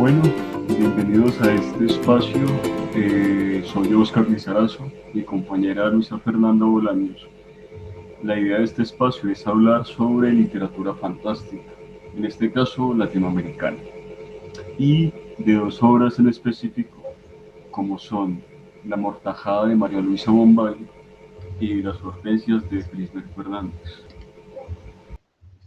Bueno, bienvenidos a este espacio. Soy Oscar Lizarazo, mi compañera Luisa Fernanda Bolaños. La idea de este espacio es hablar sobre literatura fantástica, en este caso latinoamericana, y de dos obras en específico, como son La Mortajada de María Luisa Bombal y Las Hortensias de Frisbert Fernández.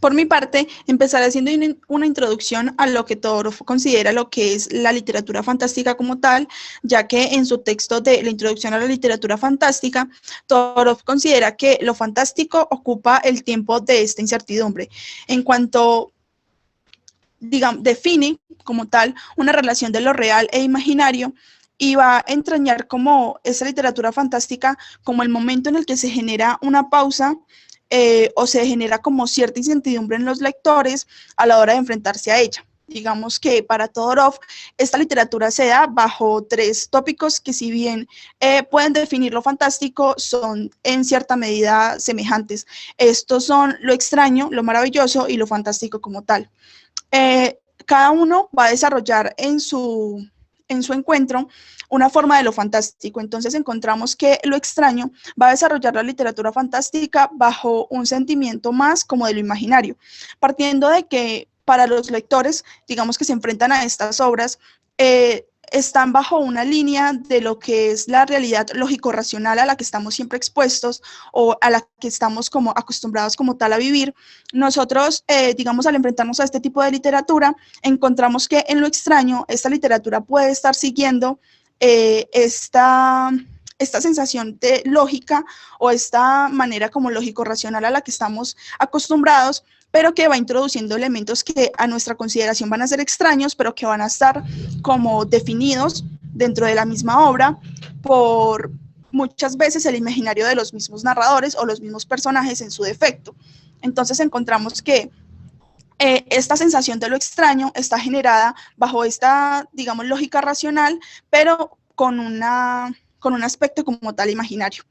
Por mi parte, empezaré haciendo una introducción a lo que Todorov considera lo que es la literatura fantástica como tal, ya que en su texto de la introducción a la literatura fantástica, Todorov considera que lo fantástico ocupa el tiempo de esta incertidumbre. En cuanto, digamos, define como tal una relación de lo real e imaginario, y va a entrañar como esa literatura fantástica como el momento en el que se genera una pausa o se genera como cierta incertidumbre en los lectores a la hora de enfrentarse a ella. Digamos que para Todorov esta literatura se da bajo tres tópicos que si bien pueden definir lo fantástico, son en cierta medida semejantes. Estos son lo extraño, lo maravilloso y lo fantástico como tal. Cada uno va a desarrollar en su encuentro una forma de lo fantástico. Entonces encontramos que lo extraño va a desarrollar la literatura fantástica bajo un sentimiento más como de lo imaginario, partiendo de que para los lectores, digamos que se enfrentan a estas obras, están bajo una línea de lo que es la realidad lógico-racional a la que estamos siempre expuestos o a la que estamos como acostumbrados como tal a vivir. Nosotros, digamos, al enfrentarnos a este tipo de literatura, encontramos que en lo extraño, esta literatura puede estar siguiendo esta sensación de lógica o esta manera como lógico-racional a la que estamos acostumbrados, pero que va introduciendo elementos que a nuestra consideración van a ser extraños, pero que van a estar como definidos dentro de la misma obra por muchas veces el imaginario de los mismos narradores o los mismos personajes en su defecto. Entonces encontramos que esta sensación de lo extraño está generada bajo esta, digamos, lógica racional, pero con un aspecto como tal imaginario.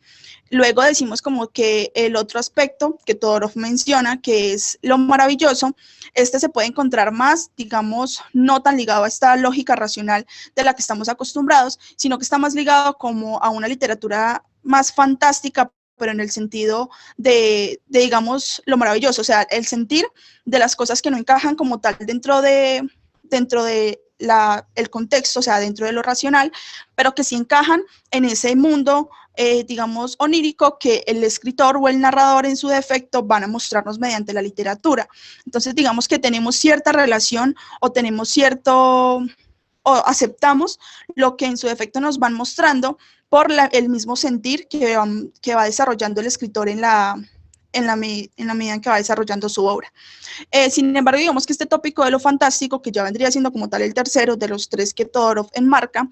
Luego decimos como que el otro aspecto que Todorov menciona, que es lo maravilloso, este se puede encontrar más, digamos, no tan ligado a esta lógica racional de la que estamos acostumbrados, sino que está más ligado como a una literatura más fantástica, pero en el sentido digamos, lo maravilloso, o sea, el sentir de las cosas que no encajan como tal dentro de el contexto, o sea, dentro de lo racional, pero que sí encajan en ese mundo, digamos, onírico que el escritor o el narrador en su defecto van a mostrarnos mediante la literatura. Entonces, digamos que tenemos cierta relación o tenemos cierto, o aceptamos lo que en su defecto nos van mostrando por el mismo sentir que va desarrollando el escritor en la medida en que va desarrollando su obra. Sin embargo, digamos que este tópico de lo fantástico, que ya vendría siendo como tal el tercero de los tres que Todorov enmarca,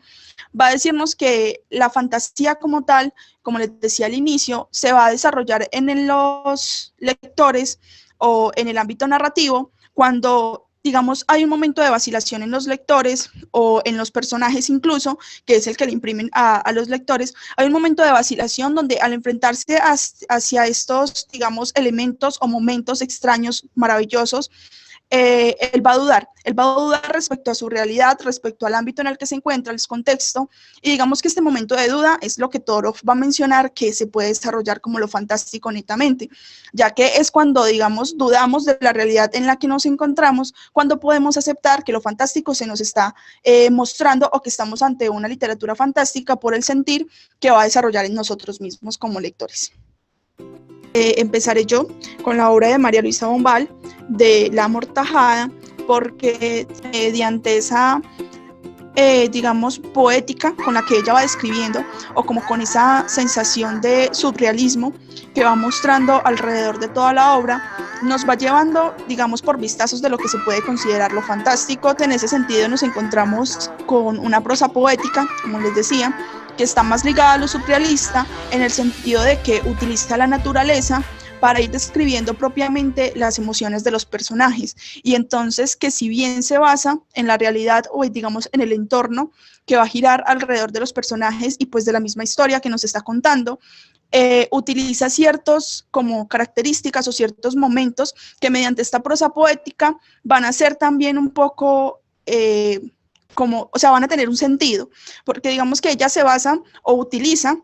va a decirnos que la fantasía como tal, como les decía al inicio, se va a desarrollar en los lectores o en el ámbito narrativo cuando, digamos, hay un momento de vacilación en los lectores o en los personajes incluso, que es el que le imprimen a los lectores, hay un momento de vacilación donde al enfrentarse hacia estos, digamos, elementos o momentos extraños, maravillosos, él va a dudar respecto a su realidad, respecto al ámbito en el que se encuentra, el contexto, y digamos que este momento de duda es lo que Todorov va a mencionar que se puede desarrollar como lo fantástico netamente, ya que es cuando, digamos, dudamos de la realidad en la que nos encontramos, cuando podemos aceptar que lo fantástico se nos está mostrando o que estamos ante una literatura fantástica por el sentir que va a desarrollar en nosotros mismos como lectores. Empezaré yo con la obra de María Luisa Bombal, de La Mortajada, porque mediante esa, digamos, poética con la que ella va describiendo, o como con esa sensación de surrealismo que va mostrando alrededor de toda la obra, nos va llevando, digamos, por vistazos de lo que se puede considerar lo fantástico. En ese sentido nos encontramos con una prosa poética, como les decía, que está más ligada a lo surrealista, en el sentido de que utiliza la naturaleza para ir describiendo propiamente las emociones de los personajes, y entonces que si bien se basa en la realidad o digamos en el entorno que va a girar alrededor de los personajes y pues de la misma historia que nos está contando, utiliza ciertos como características o ciertos momentos que mediante esta prosa poética van a ser también un poco como, o sea, van a tener un sentido, porque digamos que ella se basa o utiliza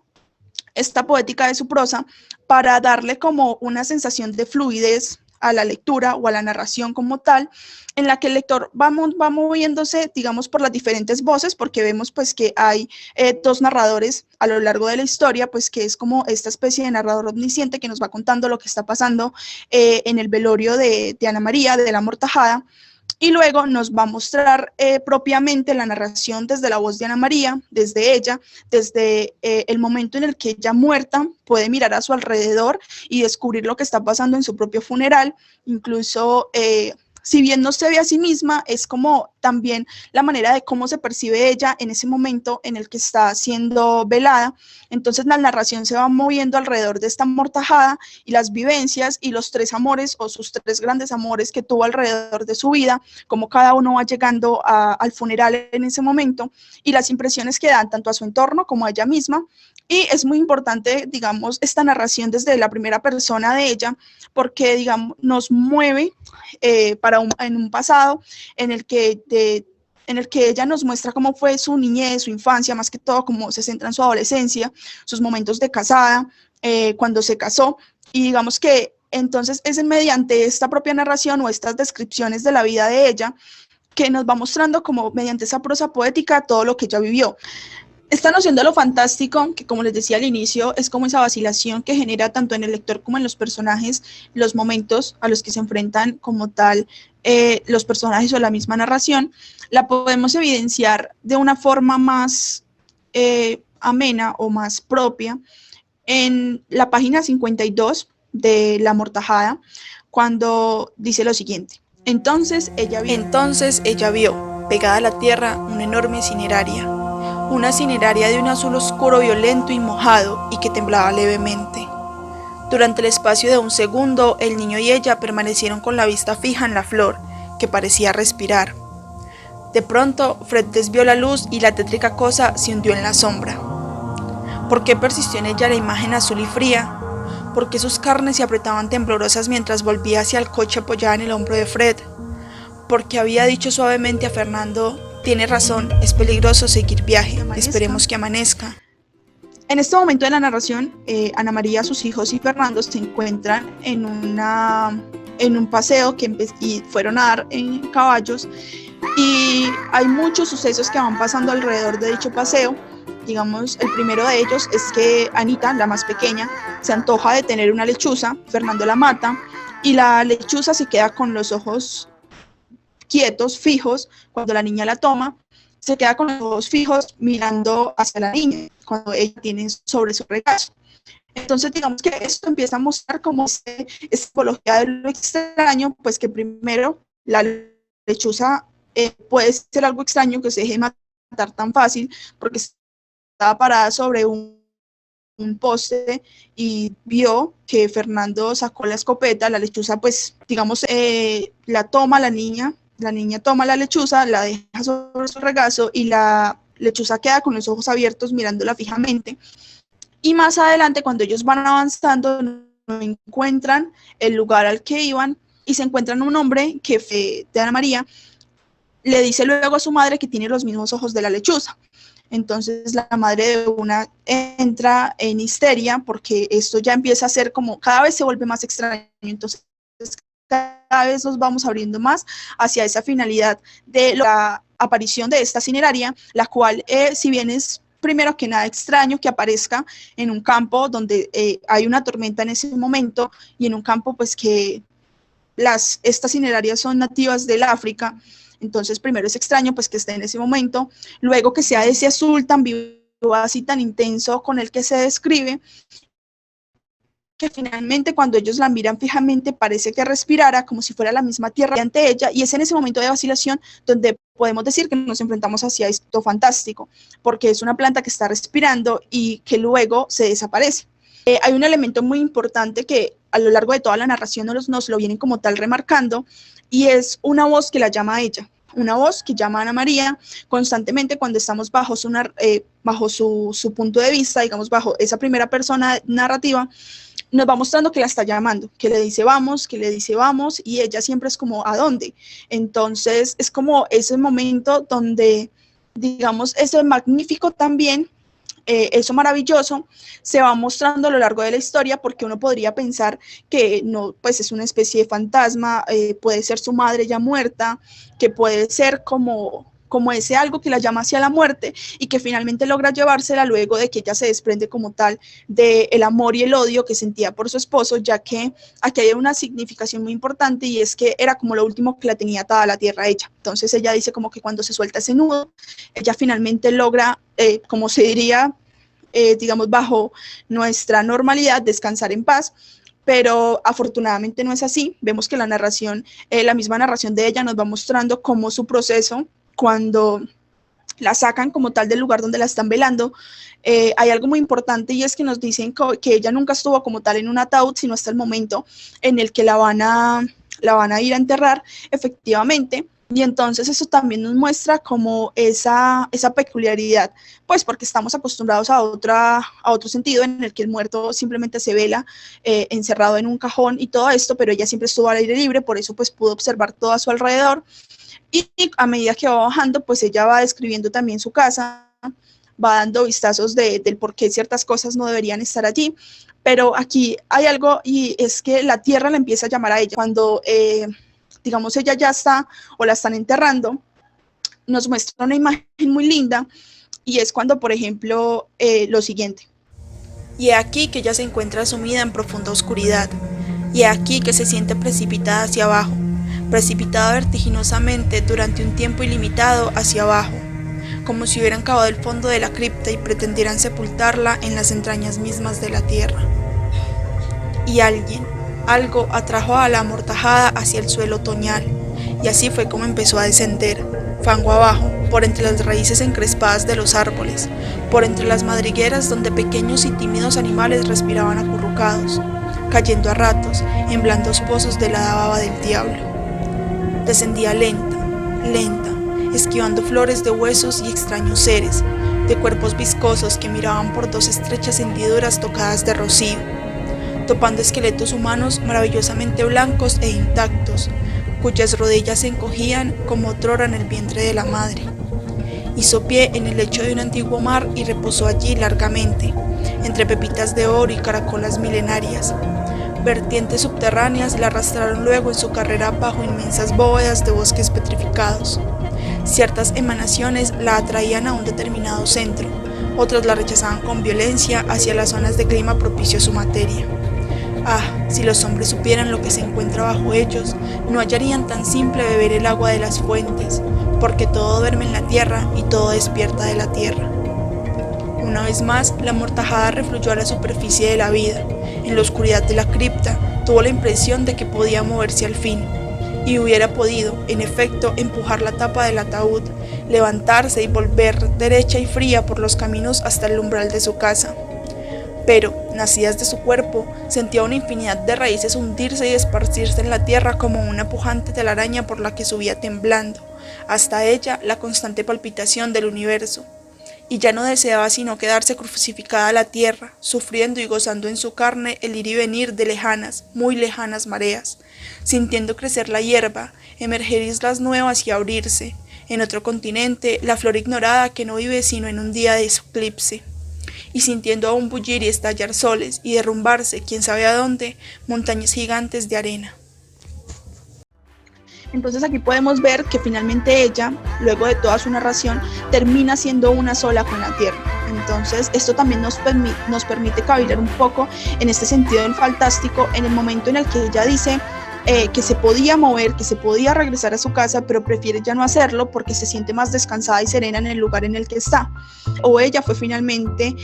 esta poética de su prosa para darle como una sensación de fluidez a la lectura o a la narración como tal, en la que el lector va moviéndose, digamos, por las diferentes voces, porque vemos pues que hay dos narradores a lo largo de la historia, pues que es como esta especie de narrador omnisciente que nos va contando lo que está pasando en el velorio de Ana María, de la Amortajada, y luego nos va a mostrar propiamente la narración desde la voz de Ana María, desde ella, desde el momento en el que ella muerta puede mirar a su alrededor y descubrir lo que está pasando en su propio funeral, incluso si bien no se ve a sí misma, es como también la manera de cómo se percibe ella en ese momento en el que está siendo velada. Entonces la narración se va moviendo alrededor de esta amortajada y las vivencias y los tres amores o sus tres grandes amores que tuvo alrededor de su vida, como cada uno va llegando al funeral en ese momento y las impresiones que dan tanto a su entorno como a ella misma. Y es muy importante, digamos, esta narración desde la primera persona de ella, porque, digamos, nos mueve en un pasado en el que ella nos muestra cómo fue su niñez, su infancia, más que todo cómo se centra en su adolescencia, sus momentos de casada, cuando se casó, y digamos que entonces es mediante esta propia narración o estas descripciones de la vida de ella que nos va mostrando como mediante esa prosa poética todo lo que ella vivió. Esta noción de lo fantástico, que como les decía al inicio, es como esa vacilación que genera tanto en el lector como en los personajes, los momentos a los que se enfrentan como tal los personajes o la misma narración, la podemos evidenciar de una forma más amena o más propia en la página 52 de La Amortajada, cuando dice lo siguiente. Entonces ella vio, pegada a la tierra, una enorme cineraria de un azul oscuro violento y mojado y que temblaba levemente. Durante el espacio de un segundo, el niño y ella permanecieron con la vista fija en la flor, que parecía respirar. De pronto, Fred desvió la luz y la tétrica cosa se hundió en la sombra. ¿Por qué persistió en ella la imagen azul y fría? ¿Por qué sus carnes se apretaban temblorosas mientras volvía hacia el coche apoyada en el hombro de Fred? Porque había dicho suavemente a Fernando: tiene razón, es peligroso seguir viaje, esperemos que amanezca. En este momento de la narración, Ana María, sus hijos y Fernando se encuentran en un paseo y fueron a dar en caballos, y hay muchos sucesos que van pasando alrededor de dicho paseo. Digamos, el primero de ellos es que Anita, la más pequeña, se antoja de tener una lechuza, Fernando la mata, y la lechuza se queda con los ojos quietos, fijos, cuando la niña la toma, se queda con los ojos fijos mirando hacia la niña, cuando ella tiene sobre su regazo. Entonces, digamos que esto empieza a mostrar como esta psicología de lo extraño, pues que primero la lechuza puede ser algo extraño que se deje matar tan fácil, porque estaba parada sobre un poste y vio que Fernando sacó la escopeta, la lechuza, pues, digamos, la toma la niña toma la lechuza, la deja sobre su regazo y la lechuza queda con los ojos abiertos mirándola fijamente. Y más adelante, cuando ellos van avanzando, no encuentran el lugar al que iban y se encuentran un hombre que de Ana María le dice luego a su madre que tiene los mismos ojos de la lechuza. Entonces la madre de una entra en histeria porque esto ya empieza a ser como, cada vez se vuelve más extraño. Entonces cada vez nos vamos abriendo más hacia esa finalidad de la aparición de esta cineraria, la cual, si bien es primero que nada extraño que aparezca en un campo donde hay una tormenta en ese momento, y en un campo pues que estas cinerarias son nativas del África. Entonces primero es extraño pues que esté en ese momento, luego que sea ese azul tan vivo, así tan intenso con el que se describe, que finalmente cuando ellos la miran fijamente parece que respirara como si fuera la misma tierra ante ella, y es en ese momento de vacilación donde podemos decir que nos enfrentamos hacia esto fantástico, porque es una planta que está respirando y que luego se desaparece. Hay un elemento muy importante que a lo largo de toda la narración nos lo vienen como tal remarcando, y es una voz que la llama a ella, una voz que llama a Ana María constantemente cuando estamos bajo su punto de vista, digamos bajo esa primera persona narrativa, nos va mostrando que la está llamando, que le dice vamos, y ella siempre es como, ¿a dónde? Entonces es como ese momento donde, digamos, ese magnífico también, eso maravilloso, se va mostrando a lo largo de la historia, porque uno podría pensar que no, pues es una especie de fantasma, puede ser su madre ya muerta, que puede ser como ese algo que la llama hacia la muerte y que finalmente logra llevársela luego de que ella se desprende como tal del amor y el odio que sentía por su esposo, ya que aquí hay una significación muy importante, y es que era como lo último que la tenía atada a la tierra a ella. Entonces ella dice como que cuando se suelta ese nudo, ella finalmente logra, como se diría, digamos, bajo nuestra normalidad, descansar en paz. Pero afortunadamente no es así. Vemos que la narración, la misma narración de ella nos va mostrando cómo su proceso, cuando la sacan como tal del lugar donde la están velando, hay algo muy importante, y es que nos dicen que ella nunca estuvo como tal en un ataúd, sino hasta el momento en el que la van a ir a enterrar, efectivamente. Y entonces eso también nos muestra como esa peculiaridad, pues porque estamos acostumbrados a otro sentido en el que el muerto simplemente se vela encerrado en un cajón y todo esto, pero ella siempre estuvo al aire libre, por eso pues pudo observar todo a su alrededor. Y a medida que va bajando, pues ella va describiendo también su casa, va dando vistazos del por qué ciertas cosas no deberían estar allí. Pero aquí hay algo, y es que la tierra la empieza a llamar a ella. Cuando, digamos, ella ya está o la están enterrando, nos muestra una imagen muy linda, y es cuando, por ejemplo, lo siguiente. Y he aquí que ella se encuentra sumida en profunda oscuridad, y he aquí que se siente precipitada hacia abajo, precipitada vertiginosamente durante un tiempo ilimitado hacia abajo, como si hubieran cavado el fondo de la cripta y pretendieran sepultarla en las entrañas mismas de la tierra. Y algo atrajo a la amortajada hacia el suelo otoñal, y así fue como empezó a descender, fango abajo, por entre las raíces encrespadas de los árboles, por entre las madrigueras donde pequeños y tímidos animales respiraban acurrucados, cayendo a ratos en blandos pozos de la baba del diablo. Descendía lenta, esquivando flores de huesos y extraños seres, de cuerpos viscosos que miraban por dos estrechas hendiduras tocadas de rocío, topando esqueletos humanos maravillosamente blancos e intactos, cuyas rodillas se encogían como otrora en el vientre de la madre. Hizo pie en el lecho de un antiguo mar y reposó allí largamente, entre pepitas de oro y caracolas milenarias. Vertientes subterráneas la arrastraron luego en su carrera bajo inmensas bóvedas de bosques petrificados. Ciertas emanaciones la atraían a un determinado centro, otras la rechazaban con violencia hacia las zonas de clima propicio a su materia. Ah, si los hombres supieran lo que se encuentra bajo ellos, no hallarían tan simple beber el agua de las fuentes, porque todo duerme en la tierra y todo despierta de la tierra. Una vez más, la amortajada refluyó a la superficie de la vida. En la oscuridad de la cripta, tuvo la impresión de que podía moverse al fin, y hubiera podido, en efecto, empujar la tapa del ataúd, levantarse y volver derecha y fría por los caminos hasta el umbral de su casa. Pero, nacidas de su cuerpo, sentía una infinidad de raíces hundirse y esparcirse en la tierra como una pujante telaraña por la que subía temblando, hasta ella la constante palpitación del universo. Y ya no deseaba sino quedarse crucificada a la tierra, sufriendo y gozando en su carne el ir y venir de lejanas, muy lejanas mareas, sintiendo crecer la hierba, emerger islas nuevas y abrirse, en otro continente, la flor ignorada que no vive sino en un día de eclipse, y sintiendo aún bullir y estallar soles, y derrumbarse, quién sabe a dónde, montañas gigantes de arena. Entonces aquí podemos ver que finalmente ella, luego de toda su narración, termina siendo una sola con la tierra. Entonces esto también nos permite cavilar un poco en este sentido del fantástico, en el momento en el que ella dice que se podía mover, que se podía regresar a su casa, pero prefiere ya no hacerlo porque se siente más descansada y serena en el lugar en el que está. O ella fue finalmente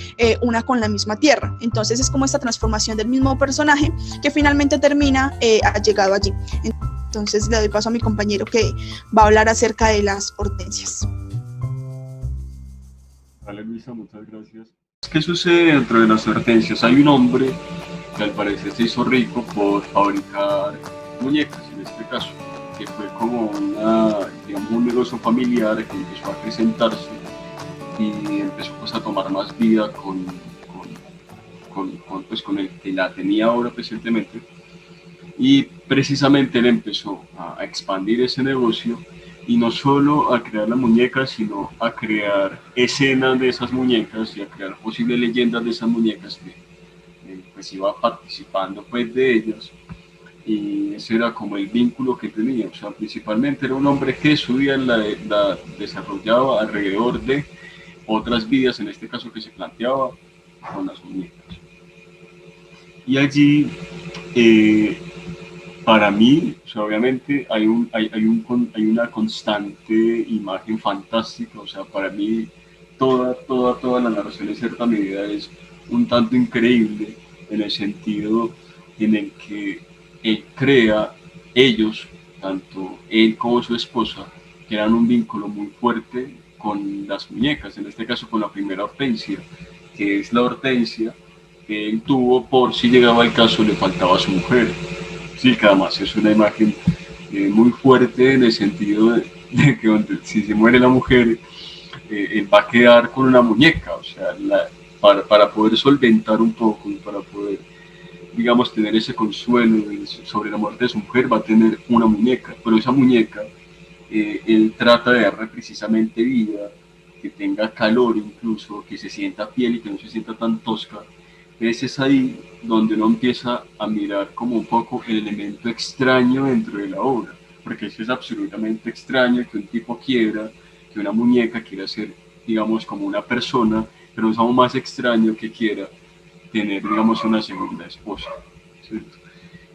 una con la misma tierra. Entonces es como esta transformación del mismo personaje que finalmente termina ha llegado allí. Entonces le doy paso a mi compañero que va a hablar acerca de las hortensias. Vale, Luisa, muchas gracias. ¿Qué sucede dentro de las hortensias? Hay un hombre que al parecer se hizo rico por fabricar muñecas, en este caso, que fue como un negocio familiar que empezó a acrecentarse y empezó pues a tomar más vida con pues, con el que la tenía ahora recientemente. Y precisamente él empezó a expandir ese negocio y no solo a crear las muñecas, sino a crear escenas de esas muñecas y a crear posibles leyendas de esas muñecas que pues iba participando pues de ellas. Y ese era como el vínculo que tenía, o sea, principalmente era un hombre que su vida la desarrollaba alrededor de otras vidas, en este caso que se planteaba con las muñecas. Y allí, eh, para mí, o sea, obviamente hay una constante imagen fantástica, o sea, para mí toda la narración de cierta medida es un tanto increíble en el sentido en el que él crea, ellos, tanto él como su esposa, crean un vínculo muy fuerte con las muñecas, en este caso con la primera Hortensia, que es la Hortensia que él tuvo por si llegaba el caso le faltaba a su mujer. Sí, que además es una imagen muy fuerte en el sentido de que donde, si se muere la mujer, él va a quedar con una muñeca, o sea, para poder solventar un poco y para poder, digamos, tener ese consuelo sobre la muerte de su mujer, va a tener una muñeca, pero esa muñeca, él trata de darle precisamente vida, que tenga calor incluso, que se sienta piel y que no se sienta tan tosca. Ese es ahí donde uno empieza a mirar como un poco el elemento extraño dentro de la obra, porque eso es absolutamente extraño que un tipo quiera, que una muñeca quiera ser, digamos, como una persona, pero es aún más extraño que quiera tener, digamos, una segunda esposa, ¿cierto?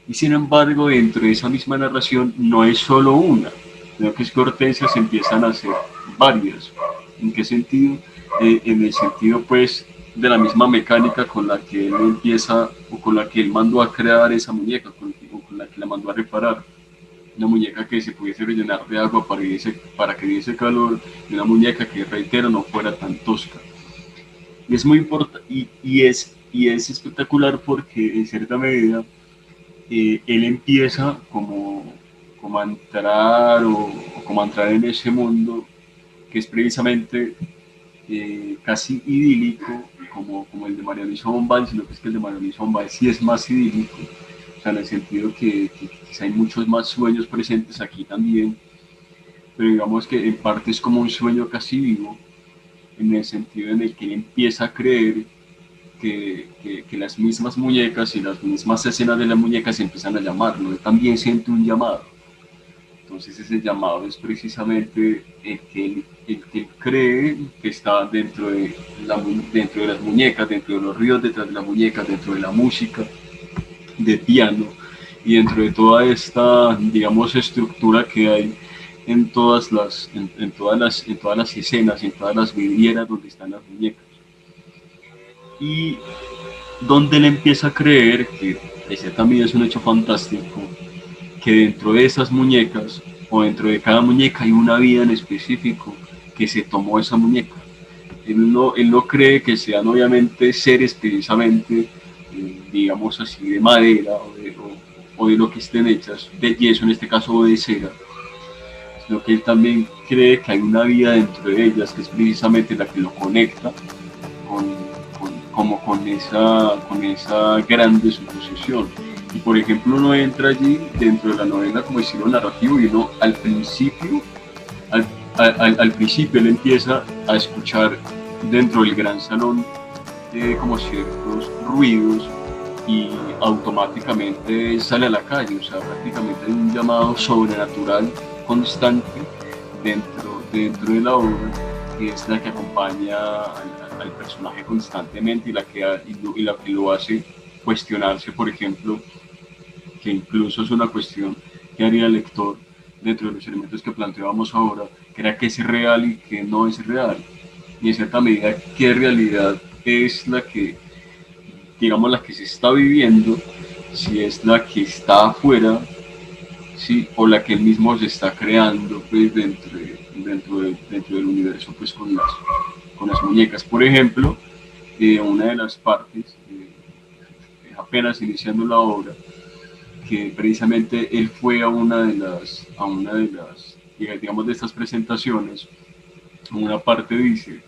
Y sin embargo, dentro de esa misma narración no es solo una, sino que es que Hortensias empiezan a ser varias. ¿En qué sentido? En el sentido, pues, de la misma mecánica con la que él empieza, o con la que él mandó a crear esa muñeca, o con la que la mandó a reparar. Una muñeca que se pudiese rellenar de agua para que diese calor, y una muñeca que, reitero, no fuera tan tosca. Y es muy importante, y es espectacular porque, en cierta medida, él empieza como a entrar o como a entrar en ese mundo que es precisamente casi idílico, como el de María Luisa Bombal, sino que es que el de María Luisa Bombal sí es más idílico, o sea, en el sentido que quizá hay muchos más sueños presentes aquí también, pero digamos que en parte es como un sueño casi vivo, en el sentido en el que él empieza a creer que las mismas muñecas y las mismas escenas de las muñecas se empiezan a llamar, ¿no? Él también siente un llamado. Entonces ese llamado es precisamente el que él cree que está dentro de las muñecas, dentro de los ríos detrás de las muñecas, dentro de la música, de piano y dentro de toda esta, digamos, estructura que hay en todas las escenas, en todas las vidrieras donde están las muñecas. Y donde él empieza a creer, que ese también es un hecho fantástico, que dentro de esas muñecas o dentro de cada muñeca hay una vida en específico que se tomó esa muñeca. Él no cree que sean obviamente seres precisamente, digamos así, de madera o de lo que estén hechas, de yeso en este caso o de cera, sino que él también cree que hay una vida dentro de ellas que es precisamente la que lo conecta como con esa grande suposición. Y por ejemplo uno entra allí dentro de la novela como estilo narrativo y uno al principio, al principio él empieza a escuchar dentro del gran salón como ciertos ruidos y automáticamente sale a la calle, o sea, prácticamente hay un llamado sobrenatural constante dentro de la obra, que es la que acompaña al personaje constantemente y la que lo hace cuestionarse, por ejemplo, que incluso es una cuestión que haría el lector dentro de los elementos que planteábamos ahora, que era qué es real y qué no es real, y en cierta medida qué realidad es la que, digamos, la que se está viviendo, si es la que está afuera, ¿sí? O la que él mismo se está creando pues, dentro del universo pues, con las muñecas. Por ejemplo, una de las partes, apenas iniciando la obra, que precisamente él fue a una de las digamos, de estas presentaciones, una parte dice,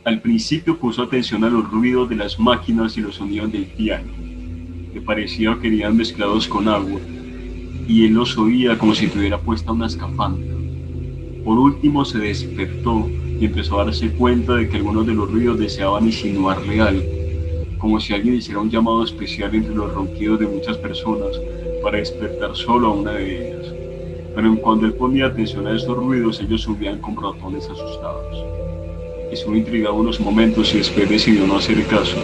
Al principio puso atención a los ruidos de las máquinas y los sonidos del piano, que parecía que eran mezclados con agua, y él los oía como si tuviera puesta una escafandra. Por último se despertó y empezó a darse cuenta de que algunos de los ruidos deseaban insinuarle algo, como si alguien hiciera un llamado especial entre los ronquidos de muchas personas para despertar solo a una de ellas. Pero en cuando él ponía atención a esos ruidos, ellos subían como ratones asustados. Estuvo intrigado unos momentos y después decidió no hacer caso.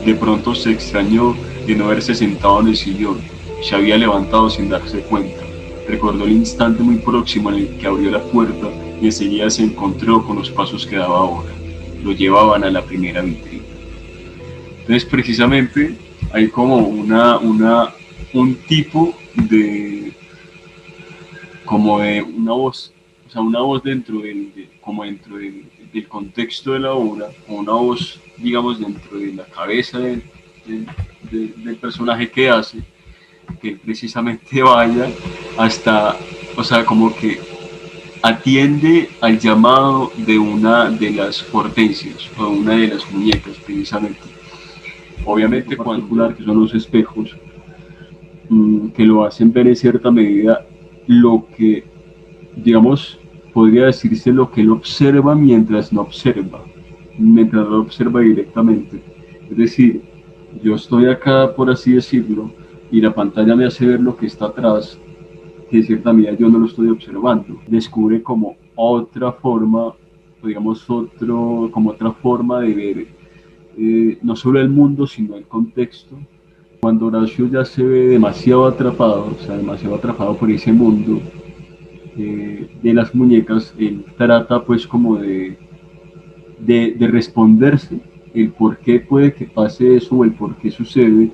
De pronto se extrañó de no haberse sentado en el sillón. Se había levantado sin darse cuenta. Recordó el instante muy próximo en el que abrió la puerta y enseguida se encontró con los pasos que daba ahora. Lo llevaban a la primera vitrina. Entonces, precisamente, hay como un tipo de una voz, o sea, una voz dentro del contexto de la obra, o una voz, digamos, dentro de la cabeza del personaje que hace, que él precisamente vaya hasta, o sea, como que atiende al llamado de una de las hortensias, o una de las muñecas, precisamente. Obviamente, particular, que son los espejos, que lo hacen ver en cierta medida lo que, digamos, podría decirse lo que él observa mientras no observa directamente. Es decir, yo estoy acá, por así decirlo, y la pantalla me hace ver lo que está atrás, que de cierta medida yo no lo estoy observando. Descubre como otra forma, digamos, como otra forma de ver no solo el mundo, sino el contexto. Cuando Horacio ya se ve demasiado atrapado, o sea, demasiado atrapado por ese mundo de las muñecas, él trata pues como de responderse el por qué puede que pase eso o el por qué sucede,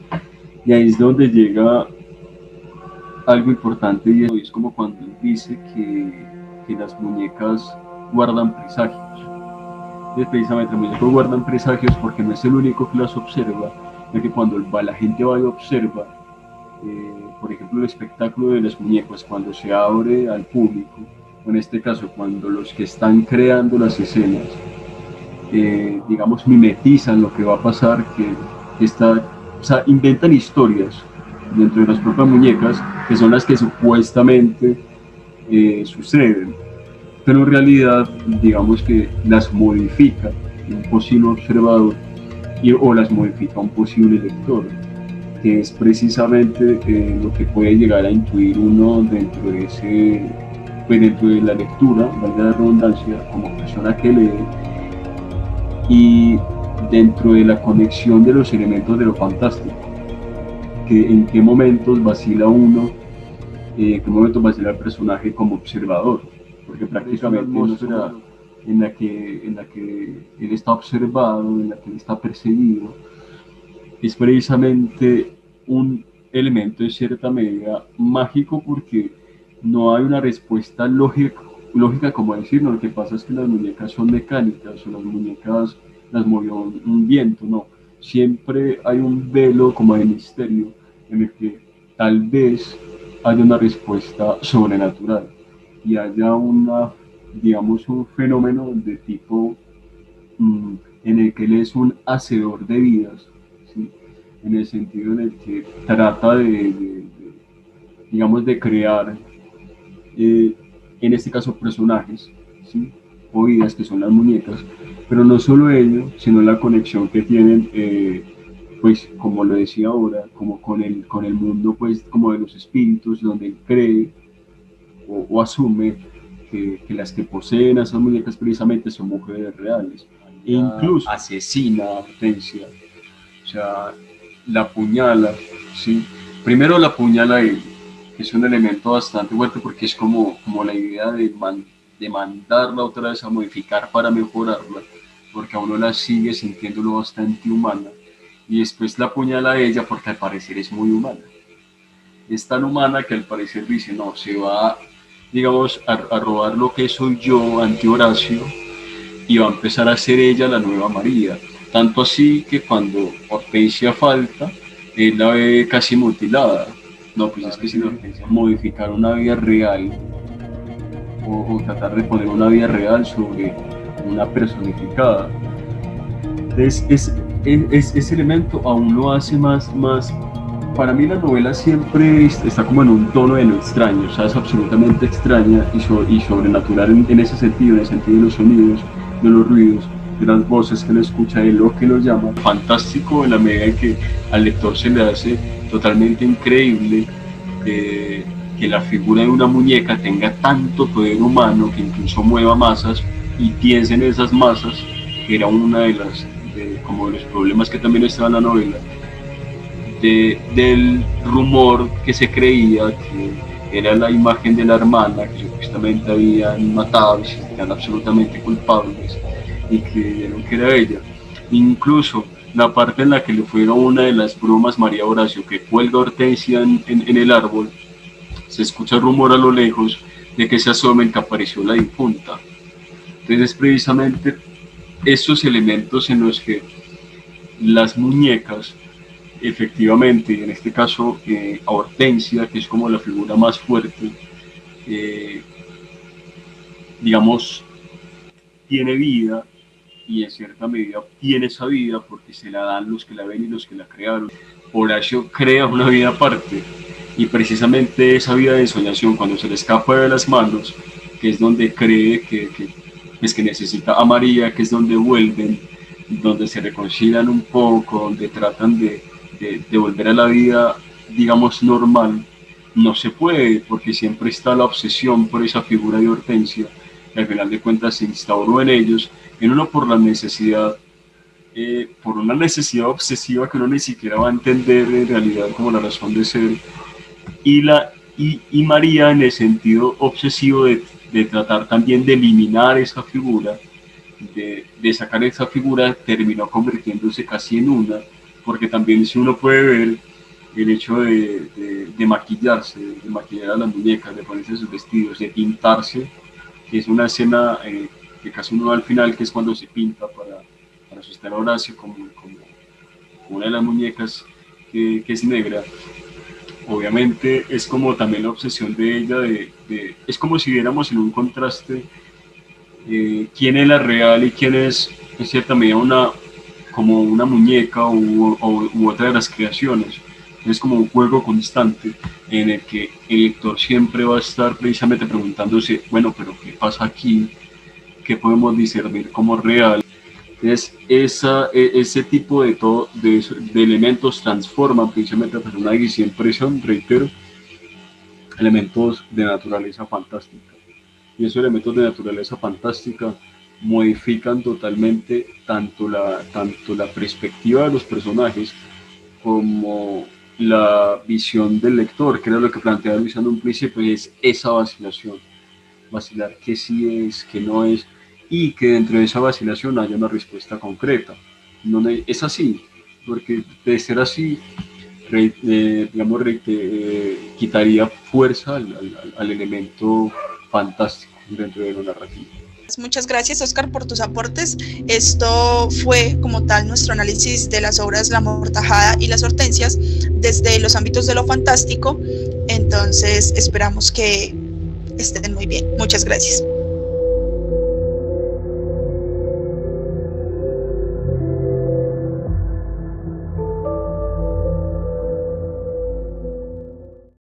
y ahí es donde llega algo importante, y es como cuando él dice que las muñecas guardan presagios. Y precisamente los muñecos guardan presagios porque no es el único que las observa, ya que cuando la gente va y observa, por ejemplo, el espectáculo de los muñecos, cuando se abre al público, o en este caso cuando los que están creando las escenas, digamos, mimetizan lo que va a pasar, o sea, inventan historias dentro de las propias muñecas, que son las que supuestamente suceden, pero en realidad, digamos que las modifica un posible observador o las modifica un posible lector, que es precisamente lo que puede llegar a intuir uno dentro de la lectura, valga la redundancia, como persona que lee, y dentro de la conexión de los elementos de lo fantástico, que en qué momentos vacila uno, en qué momentos vacila el personaje como observador, porque prácticamente en la que él está observado, en la que él está perseguido, es precisamente un elemento de cierta medida mágico, porque no hay una respuesta lógica como decir, no, lo que pasa es que las muñecas son mecánicas, o las muñecas las movió un viento, no. Siempre hay un velo como de misterio en el que tal vez haya una respuesta sobrenatural y haya digamos, un fenómeno de tipo en el que él es un hacedor de vidas, ¿sí? En el sentido en el que trata digamos, de crear, en este caso, personajes, ¿sí? O vidas, que son las muñecas, pero no solo ello, sino la conexión que tienen, pues, como lo decía ahora, como con el mundo, pues, como de los espíritus, donde él cree o asume que las que poseen a esas muñecas precisamente son mujeres reales, e incluso asesina a Hortensia, o sea, la apuñala, ¿sí? Primero la apuñala él, que es un elemento bastante fuerte, porque es como la idea de mandarla otra vez a modificar para mejorarla, porque a uno la sigue sintiéndolo bastante humana, y después la apuñala a ella porque al parecer es muy humana. Es tan humana que al parecer dice, no, se va, digamos, a robar lo que soy yo ante Horacio, y va a empezar a ser ella la nueva María. Tanto así que cuando Hortensia falta, él la ve casi mutilada. No, pues es que si Hortensia modificar una vida real, o tratar de poner una vida real sobre una personificada, Entonces, ese elemento aún lo hace más. Para mí la novela siempre está como en un tono de lo extraño, o sea, es absolutamente extraña y sobrenatural en ese sentido, en el sentido de los sonidos, de los ruidos, de las voces que él escucha, de lo que lo llama. Fantástico en la medida en que al lector se le hace totalmente increíble que la figura de una muñeca tenga tanto poder humano que incluso mueva masas y piense en esas masas, que era una de como de los problemas que también estaba en la novela, del rumor que se creía que era la imagen de la hermana que supuestamente habían matado y se eran absolutamente culpables y creyeron que era ella. Incluso la parte en la que le fueron una de las brumas, María Horacio, que cuelga Hortensia en el árbol, se escucha el rumor a lo lejos de que se asomen que apareció la difunta. Entonces precisamente esos elementos en los que las muñecas efectivamente, en este caso a Hortensia, que es como la figura más fuerte, digamos, tiene vida y en cierta medida tiene esa vida porque se la dan los que la ven y los que la crearon. Horacio crea una vida aparte y precisamente esa vida de ensoñación, cuando se le escapa de las manos, que es donde cree que necesita a María, que es donde vuelven, donde se reconcilian un poco, donde tratan de volver a la vida, digamos, normal, no se puede, porque siempre está la obsesión por esa figura de Hortensia, que al final de cuentas se instauró en ellos, en uno por la necesidad, por una necesidad obsesiva que uno ni siquiera va a entender en realidad como la razón de ser, y María en el sentido obsesivo de tratar también de eliminar esa figura, de sacar esa figura, terminó convirtiéndose casi en una, porque también si uno puede ver el hecho de maquillarse, de maquillar a las muñecas, de ponerse sus vestidos, de pintarse, que es una escena que casi uno ve al final, que es cuando se pinta para asustar a Horacio como una de las muñecas que es negra. Obviamente es como también la obsesión de ella, es como si viéramos en un contraste quién es la real y quién es en cierta medida como una muñeca u otra de las creaciones. Es como un juego constante en el que el lector siempre va a estar precisamente preguntándose, bueno, pero ¿qué pasa aquí? ¿Qué podemos discernir como real? Entonces, ese tipo de elementos transforman precisamente a la persona y siempre son, reitero, elementos de naturaleza fantástica. Y esos elementos de naturaleza fantástica modifican totalmente tanto la perspectiva de los personajes como la visión del lector, que era lo que planteaba Luis en un principio, y es esa vacilar que sí es, que no es, y que dentro de esa vacilación haya una respuesta concreta. No es así, porque de ser así, quitaría fuerza al elemento fantástico dentro de la narrativa. Muchas gracias, Oscar, por tus aportes. Esto fue como tal nuestro análisis de las obras La Amortajada y Las Hortensias desde los ámbitos de lo fantástico. Entonces esperamos que estén muy bien. Muchas gracias.